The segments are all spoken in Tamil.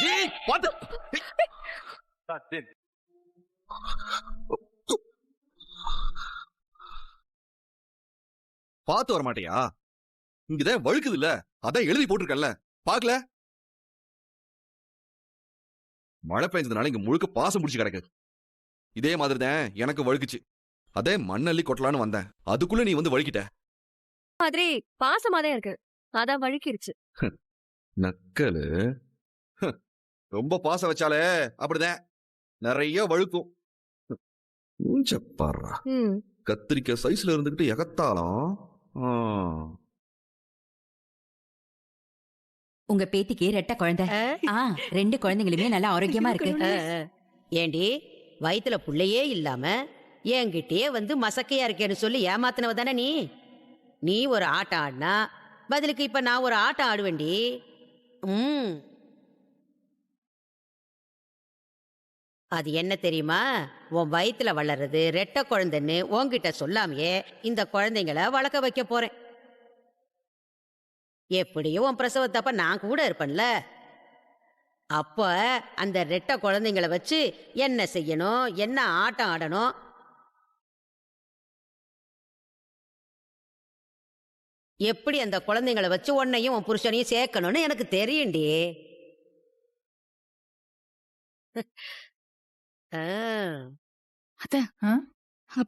ஏய், பாத்து. பாத்து வர மாட்டியா? இங்கதான் வழுக்குது இல்ல, அதான் எழுதி போட்டிருக்கல, பாக்கல? மழை பெஞ்சதுனால இங்க முழுக்க பாசம் முடிச்சு கிடக்கு. இதே மாதிரிதான் எனக்கு வழுக்குச்சு. அதே மண்ணள்ளி கொட்டலான்னு வந்தேன், அதுக்குள்ள நீ வந்து வழுக்கிட்ட. மாதிரி பாசமாதான் இருக்கு, அதான் வழுக்கிருச்சு. நக்கலு. ரொம்ப பாசம் வச்சாலே அப்படிதான் நிறைய வழுக்கும். பாரு, கத்திரிக்காய் சைஸ்ல இருந்துகிட்டு எகத்தாலும். உங்க பேத்திக்கு ரெட்ட குழந்தை. 2 குழந்தைங்களுமே நல்லா ஆரோக்கியமா இருக்கு. ஏண்டி வயித்துல புள்ளையே இல்லாம என்கிட்டயே வந்து மசக்கையா இருக்கேன்னு சொல்லி ஏமாத்தினவ தானே நீ? நீ ஒரு ஆட்டம் ஆடினா பதிலுக்கு இப்ப நான் ஒரு ஆட்டம் ஆடுவேண்டி. அது என்ன தெரியுமா? உன் வயித்துல வளர்றது ரெட்ட குழந்தைன்னு உன்கிட்ட சொல்லாமையே இந்த குழந்தைங்களை வளர்க்க வைக்க போறேன். எப்படியும் உன் பிரசவத்தப்ப நான் கூட இருப்பேன்ல. அப்ப அந்த ரெட்ட குழந்தைங்களை வச்சு என்ன செய்யணும், என்ன ஆட்டம் ஆடணும், எப்படி அந்த குழந்தைங்களை வச்சு உன்னையும் உன் புருஷனையும் சேர்க்கணும்னு எனக்கு தெரியும்டி.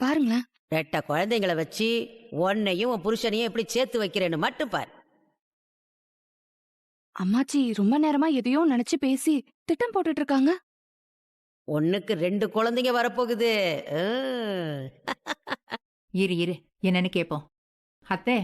பாருங்களேன், ரெட்ட குழந்தைங்களை வச்சு உன்னையும் உன் புருஷனையும் எப்படி சேர்த்து வைக்கிறேன்னு மட்டும் பாரு. அம்மாச்சி ரொம்ப நேரமா எதையோ நினைச்சு பேசி திட்டம் போட்டுட்டு இருக்காங்க. ஒண்ணுக்கு 2 குழந்தைங்க வரப்போகுது. இரு என்னன்னு கேப்போம். அத்தை,